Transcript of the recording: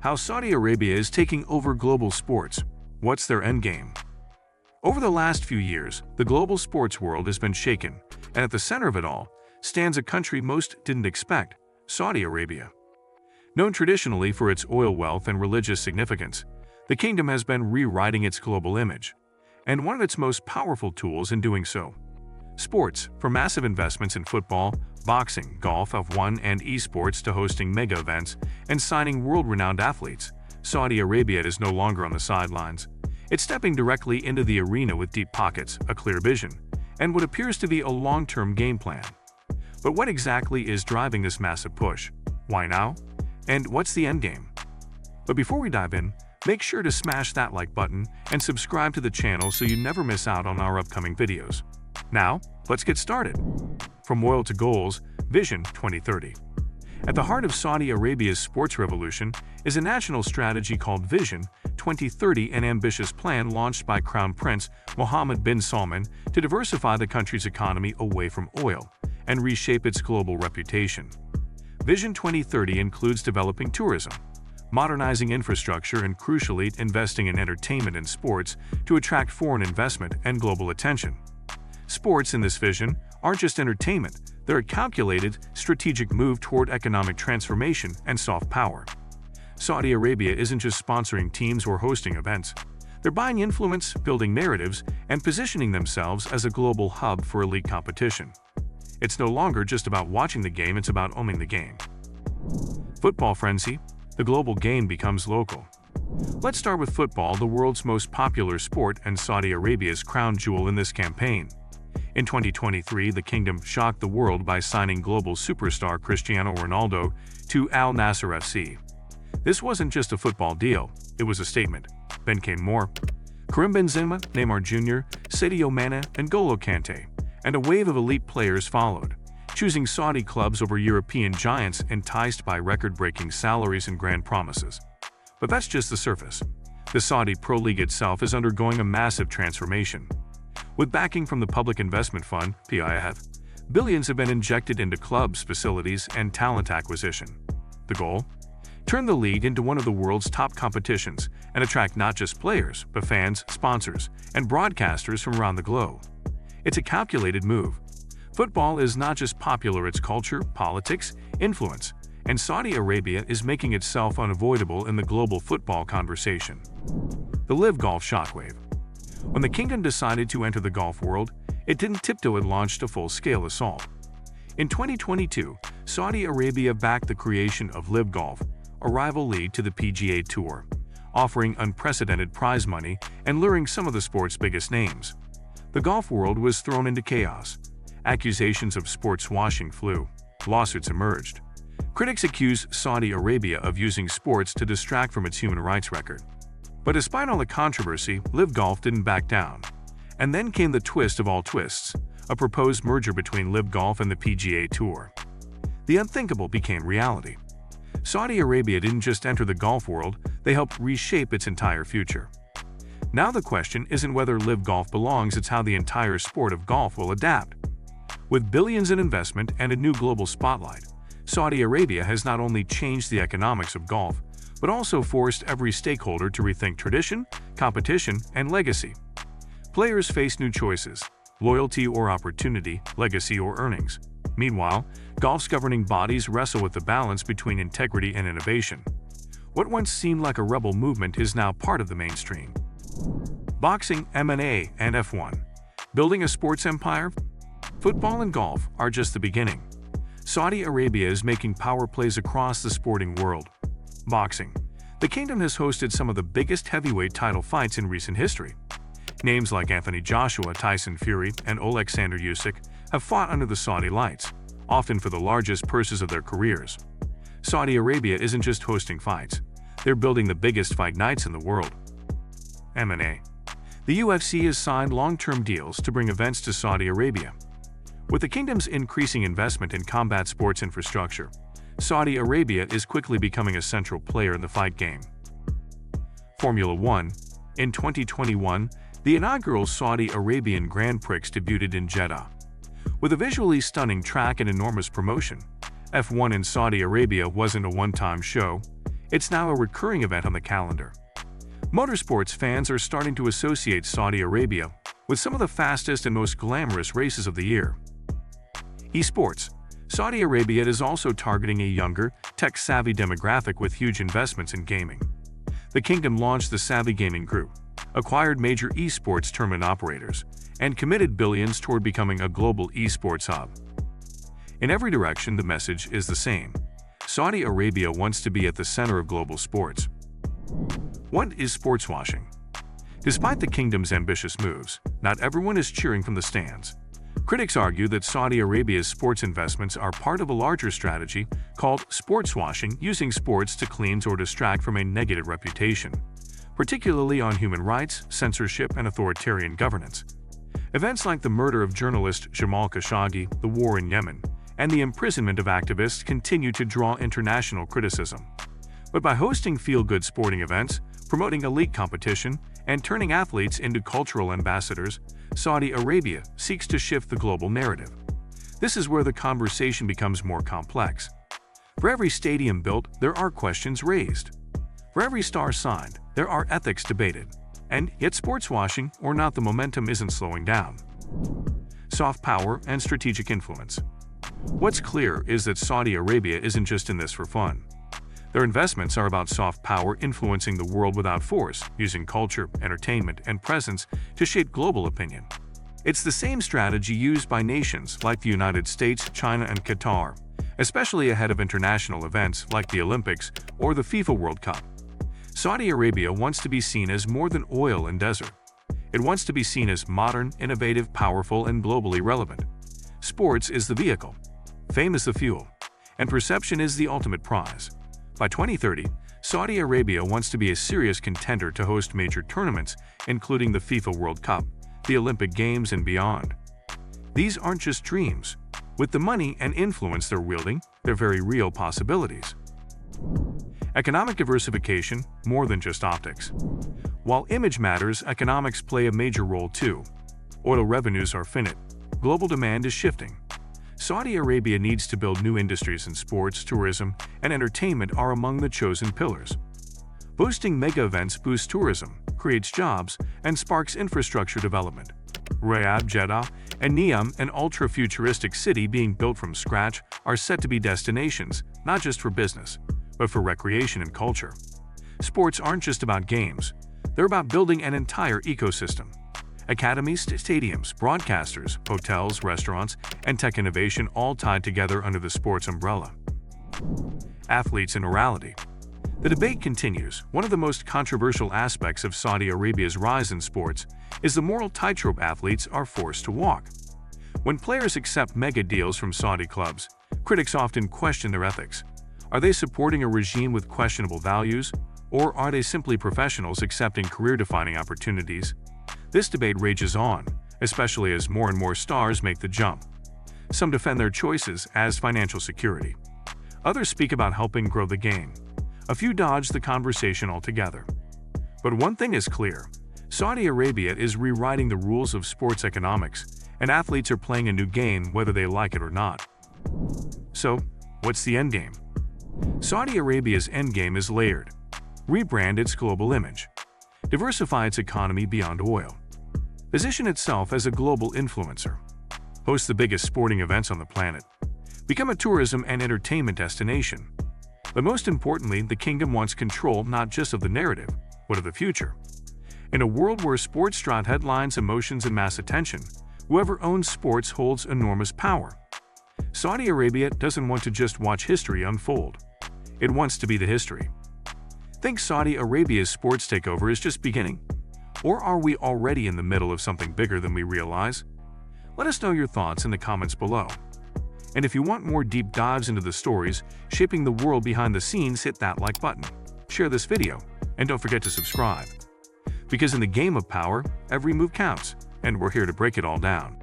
How Saudi Arabia is taking over global sports. What's their endgame? Over the last few years, the global sports world has been shaken, and at the center of it all stands a country most didn't expect, Saudi Arabia. Known traditionally for its oil wealth and religious significance, the kingdom has been rewriting its global image, and one of its most powerful tools in doing so. Sports, from massive investments in football, boxing, golf, F1, and esports to hosting mega events and signing world-renowned athletes, Saudi Arabia is no longer on the sidelines. It's stepping directly into the arena with deep pockets, a clear vision, and what appears to be a long-term game plan. But what exactly is driving this massive push? Why now? And what's the endgame? But before we dive in, make sure to smash that like button and subscribe to the channel so you never miss out on our upcoming videos. Now, let's get started. From oil to goals, Vision 2030. At the heart of Saudi Arabia's sports revolution is a national strategy called Vision 2030, an ambitious plan launched by Crown Prince Mohammed bin Salman to diversify the country's economy away from oil and reshape its global reputation. Vision 2030 includes developing tourism, modernizing infrastructure, and crucially, investing in entertainment and sports to attract foreign investment and global attention. Sports in this vision aren't just entertainment, they're a calculated, strategic move toward economic transformation and soft power. Saudi Arabia isn't just sponsoring teams or hosting events. They're buying influence, building narratives, and positioning themselves as a global hub for elite competition. It's no longer just about watching the game, it's about owning the game. Football frenzy, the global game becomes local. Let's start with football, the world's most popular sport and Saudi Arabia's crown jewel in this campaign. In 2023, the kingdom shocked the world by signing global superstar Cristiano Ronaldo to Al Nassr FC. This wasn't just a football deal, it was a statement. Then came more. Karim Benzema, Neymar Jr., Sadio Mane, and N'Golo Kante, and a wave of elite players followed, choosing Saudi clubs over European giants enticed by record-breaking salaries and grand promises. But that's just the surface. The Saudi Pro League itself is undergoing a massive transformation. With backing from the Public Investment Fund, PIF, billions have been injected into clubs, facilities, and talent acquisition. The goal? Turn the league into one of the world's top competitions and attract not just players, but fans, sponsors, and broadcasters from around the globe. It's a calculated move. Football is not just popular, it's culture, politics, influence, and Saudi Arabia is making itself unavoidable in the global football conversation. The Live Golf shockwave. When the kingdom decided to enter the golf world, it didn't tiptoe, it launched a full-scale assault. In 2022, Saudi Arabia backed the creation of Live Golf, a rival league to the PGA Tour, offering unprecedented prize money and luring some of the sport's biggest names. The golf world was thrown into chaos. Accusations of sports washing flew. Lawsuits emerged. Critics accused Saudi Arabia of using sports to distract from its human rights record. But despite all the controversy, Live Golf didn't back down. And then came the twist of all twists, a proposed merger between Live Golf and the PGA Tour. The unthinkable became reality. Saudi Arabia didn't just enter the golf world, they helped reshape its entire future. Now the question isn't whether Live Golf belongs, it's how the entire sport of golf will adapt. With billions in investment and a new global spotlight, Saudi Arabia has not only changed the economics of golf, but also forced every stakeholder to rethink tradition, competition, and legacy. Players face new choices: loyalty or opportunity, legacy or earnings. Meanwhile, golf's governing bodies wrestle with the balance between integrity and innovation. What once seemed like a rebel movement is now part of the mainstream. Boxing, MMA, and F1. Building a sports empire? Football and golf are just the beginning. Saudi Arabia is making power plays across the sporting world. Boxing. The kingdom has hosted some of the biggest heavyweight title fights in recent history. Names like Anthony Joshua, Tyson Fury, and Alexander Usyk have fought under the Saudi lights, often for the largest purses of their careers. Saudi Arabia isn't just hosting fights, they're building the biggest fight nights in the world. M&A. The UFC has signed long-term deals to bring events to Saudi Arabia. With the kingdom's increasing investment in combat sports infrastructure, Saudi Arabia is quickly becoming a central player in the fight game. Formula One. In 2021, the inaugural Saudi Arabian Grand Prix debuted in Jeddah. With a visually stunning track and enormous promotion, F1 in Saudi Arabia wasn't a one-time show. It's now a recurring event on the calendar. Motorsports fans are starting to associate Saudi Arabia with some of the fastest and most glamorous races of the year. Esports. Saudi Arabia is also targeting a younger, tech-savvy demographic with huge investments in gaming. The kingdom launched the Savvy Gaming Group, acquired major esports tournament operators, and committed billions toward becoming a global esports hub. In every direction, the message is the same. Saudi Arabia wants to be at the center of global sports. What is sports washing? Despite the kingdom's ambitious moves, not everyone is cheering from the stands. Critics argue that Saudi Arabia's sports investments are part of a larger strategy called sports washing, using sports to cleanse or distract from a negative reputation, particularly on human rights, censorship, and authoritarian governance. Events like the murder of journalist Jamal Khashoggi, the war in Yemen, and the imprisonment of activists continue to draw international criticism. But by hosting feel-good sporting events, promoting elite competition, and turning athletes into cultural ambassadors, Saudi Arabia seeks to shift the global narrative. This is where the conversation becomes more complex. For every stadium built, there are questions raised. For every star signed, there are ethics debated. And yet sports washing or not, the momentum isn't slowing down. Soft power and strategic influence. What's clear is that Saudi Arabia isn't just in this for fun. Their investments are about soft power, influencing the world without force, using culture, entertainment, and presence to shape global opinion. It's the same strategy used by nations like the United States, China, and Qatar, especially ahead of international events like the Olympics or the FIFA World Cup. Saudi Arabia wants to be seen as more than oil and desert. It wants to be seen as modern, innovative, powerful, and globally relevant. Sports is the vehicle, fame is the fuel, and perception is the ultimate prize. By 2030, Saudi Arabia wants to be a serious contender to host major tournaments, including the FIFA World Cup, the Olympic Games, and beyond. These aren't just dreams. With the money and influence they're wielding, they're very real possibilities. Economic diversification, more than just optics. While image matters, economics play a major role too. Oil revenues are finite. Global demand is shifting. Saudi Arabia needs to build new industries, and sports, tourism, and entertainment are among the chosen pillars. Boosting mega events boosts tourism, creates jobs, and sparks infrastructure development. Riyadh, Jeddah, and Neom, an ultra-futuristic city being built from scratch, are set to be destinations, not just for business, but for recreation and culture. Sports aren't just about games. They're about building an entire ecosystem. Academies, stadiums, broadcasters, hotels, restaurants, and tech innovation all tied together under the sports umbrella. Athletes and morality. The debate continues. One of the most controversial aspects of Saudi Arabia's rise in sports is the moral tightrope athletes are forced to walk. When players accept mega deals from Saudi clubs, critics often question their ethics. Are they supporting a regime with questionable values, or are they simply professionals accepting career-defining opportunities? This debate rages on, especially as more and more stars make the jump. Some defend their choices as financial security. Others speak about helping grow the game. A few dodge the conversation altogether. But one thing is clear: Saudi Arabia is rewriting the rules of sports economics, and athletes are playing a new game whether they like it or not. So, what's the endgame? Saudi Arabia's endgame is layered. Rebrand its global image. Diversify its economy beyond oil. Position itself as a global influencer. Host the biggest sporting events on the planet. Become a tourism and entertainment destination. But most importantly, the kingdom wants control not just of the narrative, but of the future. In a world where sports draw headlines, emotions, and mass attention, whoever owns sports holds enormous power. Saudi Arabia doesn't want to just watch history unfold. It wants to be the history. Think Saudi Arabia's sports takeover is just beginning? Or are we already in the middle of something bigger than we realize? Let us know your thoughts in the comments below. And if you want more deep dives into the stories shaping the world behind the scenes, hit that like button, share this video, and don't forget to subscribe. Because in the game of power, every move counts, and we're here to break it all down.